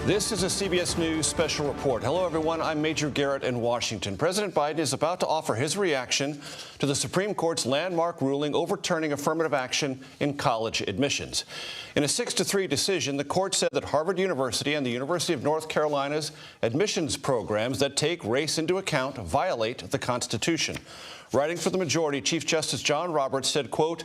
This is a CBS News special report. Hello, everyone. I'm Major Garrett in Washington. President Biden is about to offer his reaction to the Supreme Court's landmark ruling overturning affirmative action in college admissions. In a 6-3 decision, the court said that Harvard University and the University of North Carolina's admissions programs that take race into account violate the Constitution. Writing for the majority, Chief Justice John Roberts said, quote,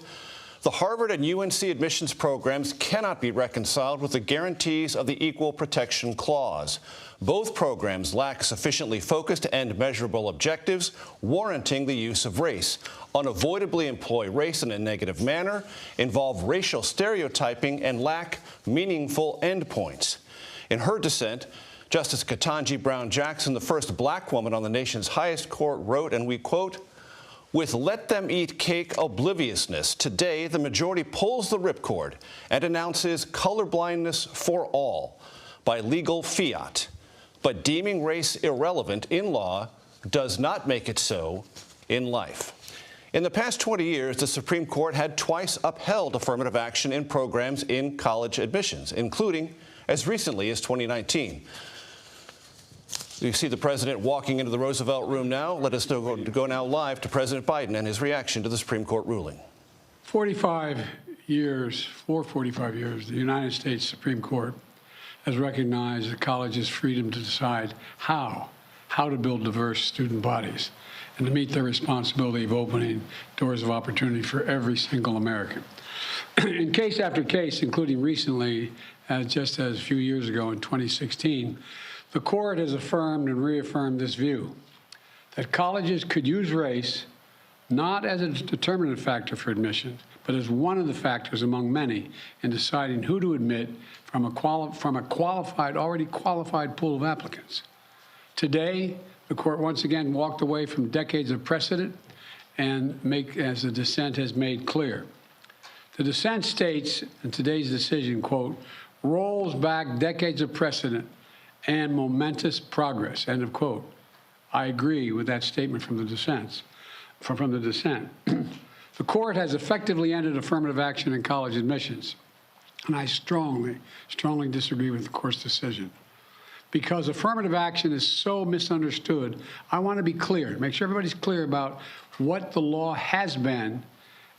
"The Harvard and UNC admissions programs cannot be reconciled with the guarantees of the Equal Protection Clause. Both programs lack sufficiently focused and measurable objectives, warranting the use of race, unavoidably employ race in a negative manner, involve racial stereotyping, and lack meaningful endpoints." In her dissent, Justice Ketanji Brown Jackson, the first black woman on the nation's highest court, wrote, and we quote, "With let them eat cake obliviousness, today the majority pulls the ripcord and announces colorblindness for all by legal fiat. But deeming race irrelevant in law does not make it so in life." In the past 20 years, the Supreme Court had twice upheld affirmative action in programs in college admissions, including as recently as 2019. You see the president walking into the Roosevelt Room now. Let us go now live to President Biden and his reaction to the Supreme Court ruling. 45 years, the United States Supreme Court has recognized the college's freedom to decide how to build diverse student bodies and to meet their responsibility of opening doors of opportunity for every single American. In case after case, including recently, just as a few years ago in 2016, the court has affirmed and reaffirmed this view, that colleges could use race not as a determinative factor for admission, but as one of the factors among many in deciding who to admit from a already qualified pool of applicants. Today, the court once again walked away from decades of precedent and as the dissent has made clear. The dissent states in today's decision, quote, "rolls back decades of precedent and momentous progress," end of quote. I agree with that statement from the dissent. The court has effectively ended affirmative action in college admissions, and I strongly disagree with the court's decision. Because affirmative action is so misunderstood, I want to be clear, make sure everybody's clear about what the law has been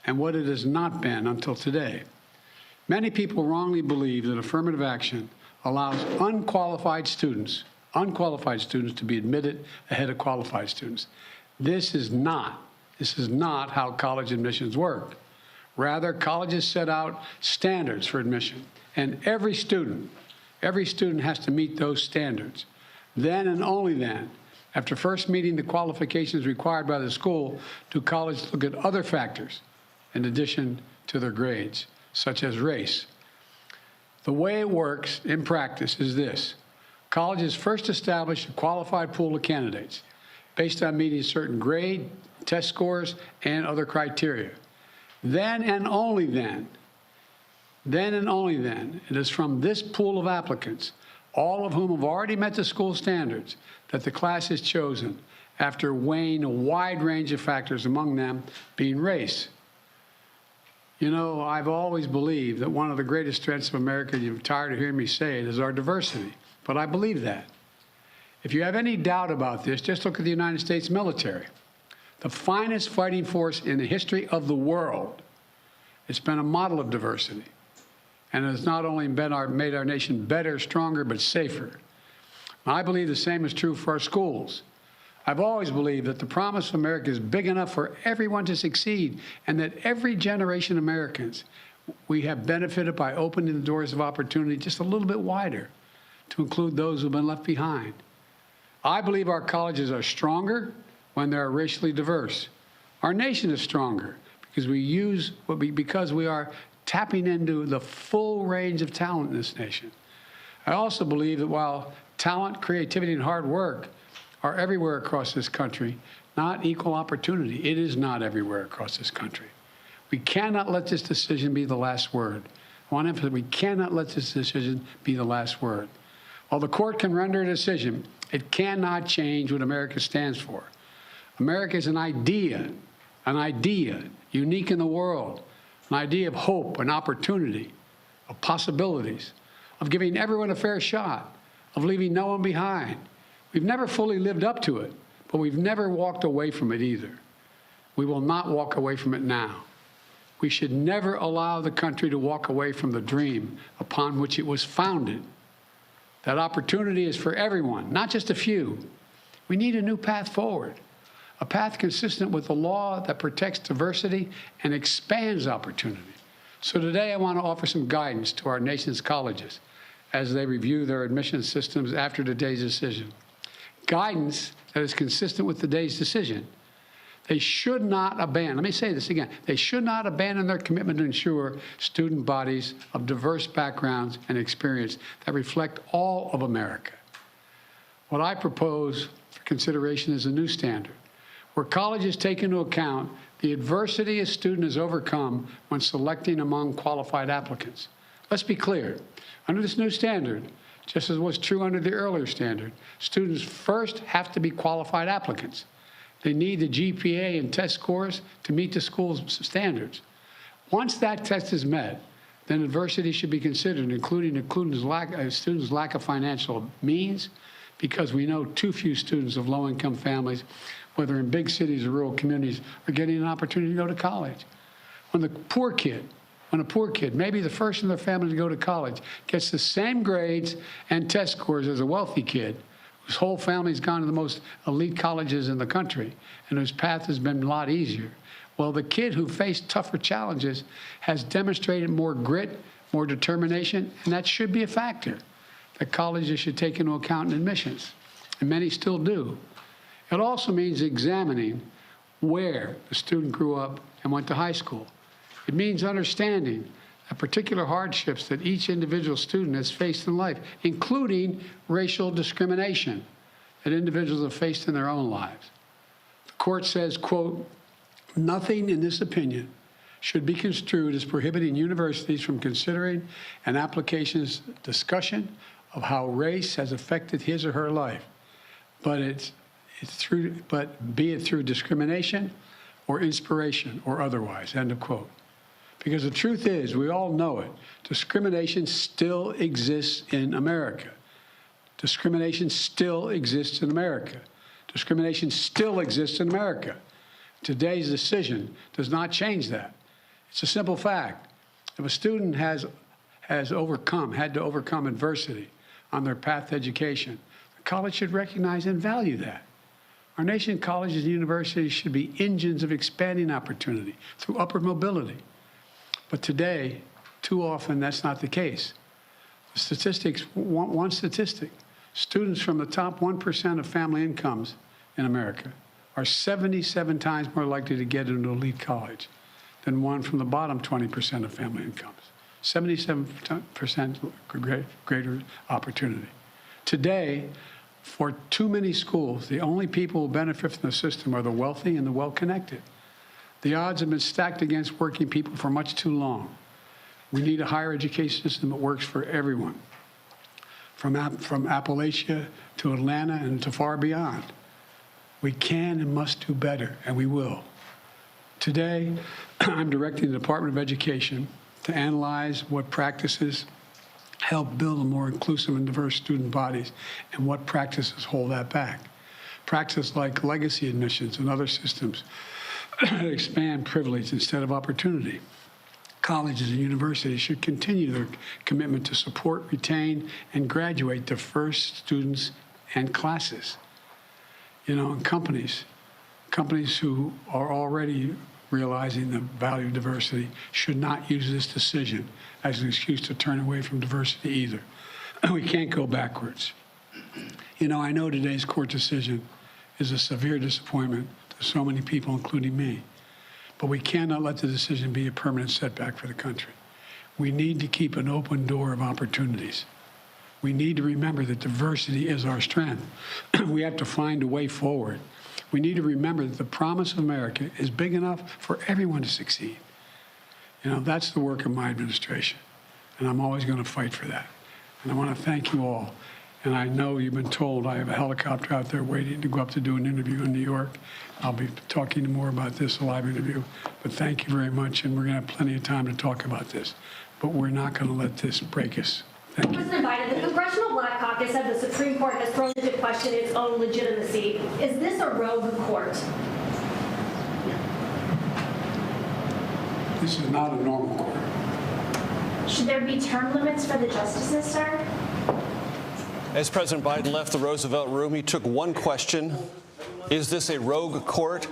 and what it has not been until today. Many people wrongly believe that affirmative action allows unqualified students to be admitted ahead of qualified students. This is not how college admissions work. Rather, colleges set out standards for admission, and every student has to meet those standards. Then and only then, after first meeting the qualifications required by the school, do colleges look at other factors in addition to their grades, such as race. The way it works in practice is this. Colleges first establish a qualified pool of candidates based on meeting certain grade, test scores, and other criteria. Then and only then, it is from this pool of applicants, all of whom have already met the school standards, that the class is chosen after weighing a wide range of factors, among them being race. You know, I've always believed that one of the greatest strengths of America, you're tired of hearing me say it, is our diversity. But I believe that. If you have any doubt about this, just look at the United States military. The finest fighting force in the history of the world. It's been a model of diversity. And it's not only made our nation better, stronger, but safer. I believe the same is true for our schools. I've always believed that the promise of America is big enough for everyone to succeed, and that every generation of Americans, we have benefited by opening the doors of opportunity just a little bit wider to include those who've been left behind. I believe our colleges are stronger when they're racially diverse. Our nation is stronger because we are tapping into the full range of talent in this nation. I also believe that while talent, creativity, and hard work are everywhere across this country, not equal opportunity. It is not everywhere across this country. We cannot let this decision be the last word. I want to emphasize, we cannot let this decision be the last word. While the court can render a decision, it cannot change what America stands for. America is an idea unique in the world, an idea of hope and opportunity, of possibilities, of giving everyone a fair shot, of leaving no one behind. We've never fully lived up to it, but we've never walked away from it either. We will not walk away from it now. We should never allow the country to walk away from the dream upon which it was founded. That opportunity is for everyone, not just a few. We need a new path forward, a path consistent with the law that protects diversity and expands opportunity. So today I want to offer some guidance to our nation's colleges as they review their admission systems after today's decision. Guidance that is consistent with today's decision. They should not abandon, let me say this again, they should not abandon their commitment to ensure student bodies of diverse backgrounds and experience that reflect all of America. What I propose for consideration is a new standard, where colleges take into account the adversity a student has overcome when selecting among qualified applicants. Let's be clear, under this new standard, just as was true under the earlier standard, students first have to be qualified applicants. They need the GPA and test scores to meet the school's standards. Once that test is met, then adversity should be considered, including students' lack of financial means, because we know too few students of low-income families, whether in big cities or rural communities, are getting an opportunity to go to college. When a poor kid, maybe the first in their family to go to college, gets the same grades and test scores as a wealthy kid, whose whole family's gone to the most elite colleges in the country and whose path has been a lot easier. Well, the kid who faced tougher challenges has demonstrated more grit, more determination, and that should be a factor that colleges should take into account in admissions, and many still do. It also means examining where the student grew up and went to high school. It means understanding the particular hardships that each individual student has faced in life, including racial discrimination that individuals have faced in their own lives. The court says, quote, nothing in this opinion should be construed as prohibiting universities from considering an application's discussion of how race has affected his or her life, but be it through discrimination or inspiration or otherwise, end of quote. Because the truth is, we all know it, discrimination still exists in America. Discrimination still exists in America. Discrimination still exists in America. Today's decision does not change that. It's a simple fact. If a student had to overcome adversity on their path to education, the college should recognize and value that. Our nation's colleges and universities should be engines of expanding opportunity through upward mobility. But today, too often, that's not the case. The statistics, one statistic, students from the top 1% of family incomes in America are 77 times more likely to get into elite college than one from the bottom 20% of family incomes. 77% greater opportunity. Today, for too many schools, the only people who benefit from the system are the wealthy and the well-connected. The odds have been stacked against working people for much too long. We need a higher education system that works for everyone, from Appalachia to Atlanta and to far beyond. We can and must do better, and we will. Today, I'm directing the Department of Education to analyze what practices help build a more inclusive and diverse student bodies and what practices hold that back. Practices like legacy admissions and other systems expand privilege instead of opportunity. Colleges and universities should continue their commitment to support, retain, and graduate diverse students and classes. You know, and companies who are already realizing the value of diversity should not use this decision as an excuse to turn away from diversity either. We can't go backwards. You know, I know today's court decision is a severe disappointment to so many people, including me. But we cannot let the decision be a permanent setback for the country. We need to keep an open door of opportunities. We need to remember that diversity is our strength. We have to find a way forward. We need to remember that the promise of America is big enough for everyone to succeed. You know, that's the work of my administration, and I'm always going to fight for that. And I want to thank you all. And I know you've been told I have a helicopter out there waiting to go up to do an interview in New York. I'll be talking more about this, a live interview. But thank you very much, and we're going to have plenty of time to talk about this. But we're not going to let this break us. Thank you. Congressional Black Caucus said the Supreme Court has thrown into question its own legitimacy. Is this a rogue court? This is not a normal court. Should there be term limits for the justices, sir? As President Biden left the Roosevelt room, he took one question. Is this a rogue court?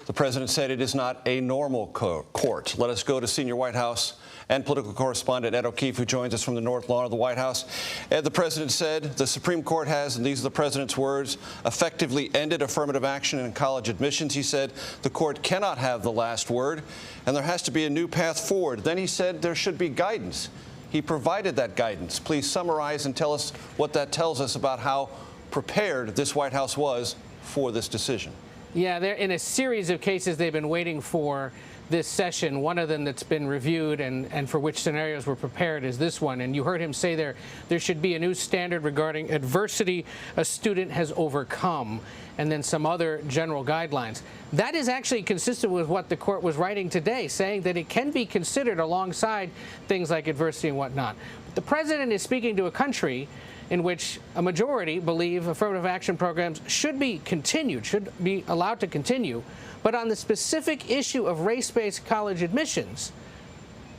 The president said it is not a normal court. Let us go to senior White House and political correspondent Ed O'Keefe, who joins us from the North Lawn of the White House. Ed, the president said the Supreme Court has, and these are the president's words, effectively ended affirmative action in college admissions. He said the court cannot have the last word, and there has to be a new path forward. Then he said there should be guidance. He provided that guidance. Please summarize and tell us what that tells us about how prepared this White House was for this decision. Yeah, they're in a series of cases they've been waiting for this session. One of them that's been reviewed and for which scenarios were prepared is this one. And you heard him say there should be a new standard regarding adversity a student has overcome, and then some other general guidelines. That is actually consistent with what the court was writing today, saying that it can be considered alongside things like adversity and whatnot. But the president is speaking to a country in which a majority believe affirmative action programs should be continued, should be allowed to continue. But on the specific issue of race-based college admissions,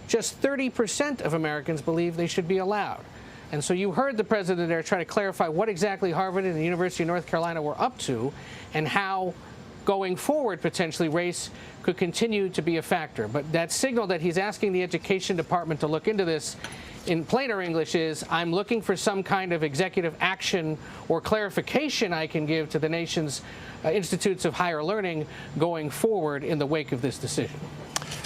just 30% of Americans believe they should be allowed. And so you heard the president there try to clarify what exactly Harvard and the University of North Carolina were up to and how going forward, potentially, race could continue to be a factor. But that signal that he's asking the Education Department to look into this in plainer English is, I'm looking for some kind of executive action or clarification I can give to the nation's institutes of higher learning going forward in the wake of this decision.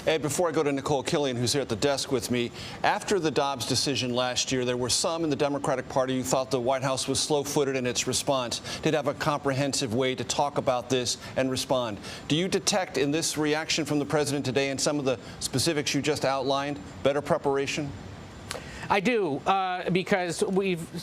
Ed, before I go to Nicole Killian, who's here at the desk with me, after the Dobbs decision last year, there were some in the Democratic Party who thought the White House was slow-footed in its response, did have a comprehensive way to talk about this and respond. Do you detect in this reaction from the president today and some of the specifics you just outlined better preparation? I do, because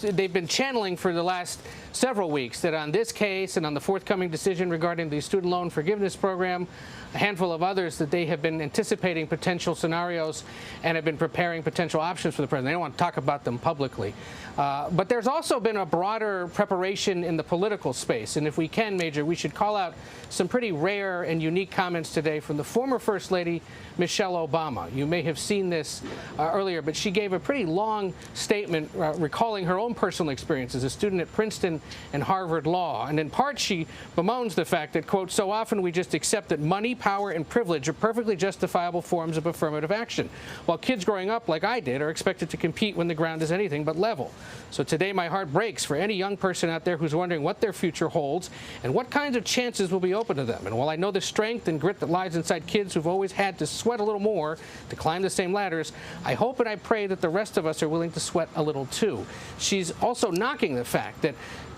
they've been channeling for the last several weeks that on this case and on the forthcoming decision regarding the student loan forgiveness program, a handful of others, that they have been anticipating potential scenarios and have been preparing potential options for the president. They don't want to talk about them publicly. But there's also been a broader preparation in the political space. And if we can, Major, we should call out some pretty rare and unique comments today from the former First Lady, Michelle Obama. You may have seen this earlier, but she gave a pretty long statement recalling her own personal experience as a student at Princeton and Harvard Law. And in part, she bemoans the fact that, quote, so often we just accept that money, power, and privilege are perfectly justifiable forms of affirmative action, while kids growing up, like I did, are expected to compete when the ground is anything but level. So today my heart breaks for any young person out there who's wondering what their future holds and what kinds of chances will be open to them. And while I know the strength and grit that lies inside kids who've always had to sweat a little more to climb the same ladders, I hope and I pray that the rest of us are willing to sweat a little too. She's also knocking the fact that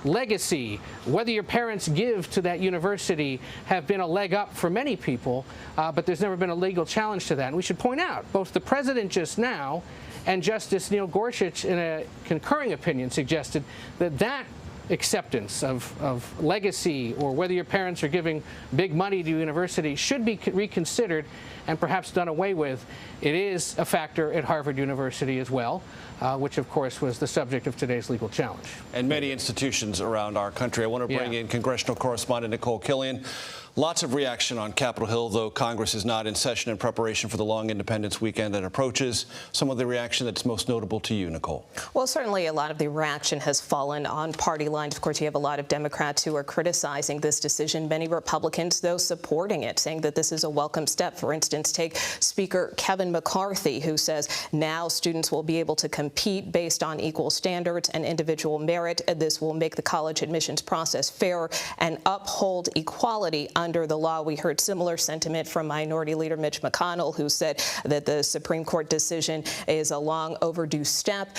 legacy, whether your parents give to that university, have been a leg up for many people, but there's never been a legal challenge to that. And we should point out, both the president just now and Justice Neil Gorsuch, in a concurring opinion, suggested that that acceptance of legacy, or whether your parents are giving big money to a university, should be reconsidered and perhaps done away with. It is a factor at Harvard University as well, which, of course, was the subject of today's legal challenge. And many institutions around our country. I want to bring in congressional correspondent Nicole Killian. Lots of reaction on Capitol Hill, though Congress is not in session in preparation for the long Independence weekend that approaches. Some of the reaction that's most notable to you, Nicole? Well, certainly a lot of the reaction has fallen on party lines. Of course, you have a lot of Democrats who are criticizing this decision. Many Republicans, though, supporting it, saying that this is a welcome step. For instance, take Speaker Kevin McCarthy, who says now students will be able to compete based on equal standards and individual merit. This will make the college admissions process fair and uphold equality under the law. We heard similar sentiment from Minority Leader Mitch McConnell, who said that the Supreme Court decision is a long overdue step.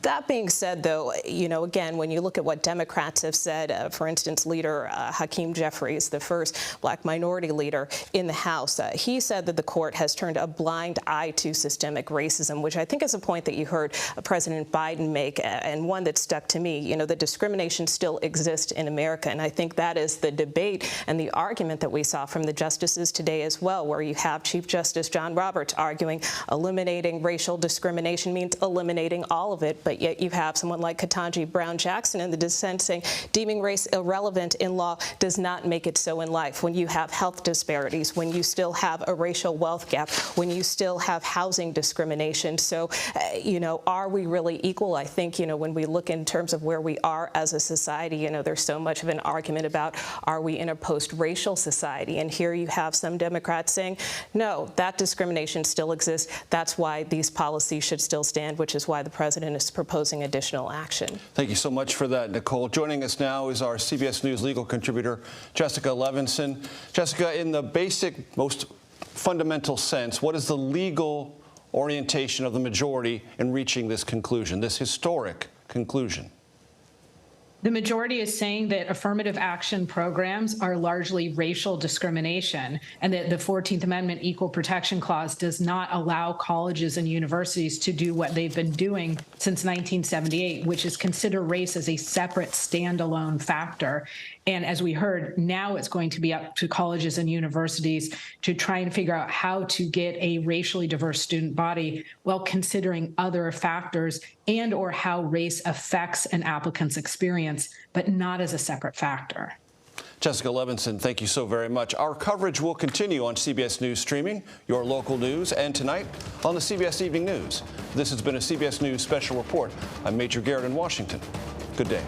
That being said, though, you know, again, when you look at what Democrats have said, for instance, Leader Hakeem Jeffries, the first black minority leader in the House, he said that the court has turned a blind eye to systemic racism, which I think is a point that you heard President Biden make, and one that stuck to me. You know, that discrimination still exists in America, and I think that is the debate and the argument argument that we saw from the justices today as well, where you have Chief Justice John Roberts arguing eliminating racial discrimination means eliminating all of it, but yet you have someone like Ketanji Brown Jackson in the dissent saying deeming race irrelevant in law does not make it so in life. When you have health disparities, when you still have a racial wealth gap, when you still have housing discrimination. So, are we really equal? I think, when we look in terms of where we are as a society, there's so much of an argument about, are we in a post-racial society? And here you have some Democrats saying, no, that discrimination still exists. That's why these policies should still stand, which is why the president is proposing additional action. Thank you so much for that, Nicole. Joining us now is our CBS News legal contributor, Jessica Levinson. Jessica, in the basic, most fundamental sense, what is the legal orientation of the majority in reaching this conclusion, this historic conclusion? The majority is saying that affirmative action programs are largely racial discrimination, and that the 14th Amendment Equal Protection Clause does not allow colleges and universities to do what they've been doing since 1978, which is consider race as a separate standalone factor. And as we heard, now it's going to be up to colleges and universities to try and figure out how to get a racially diverse student body while considering other factors and or how race affects an applicant's experience, but not as a separate factor. Jessica Levinson, thank you so very much. Our coverage will continue on CBS News Streaming, your local news, and tonight on the CBS Evening News. This has been a CBS News Special Report. I'm Major Garrett in Washington. Good day.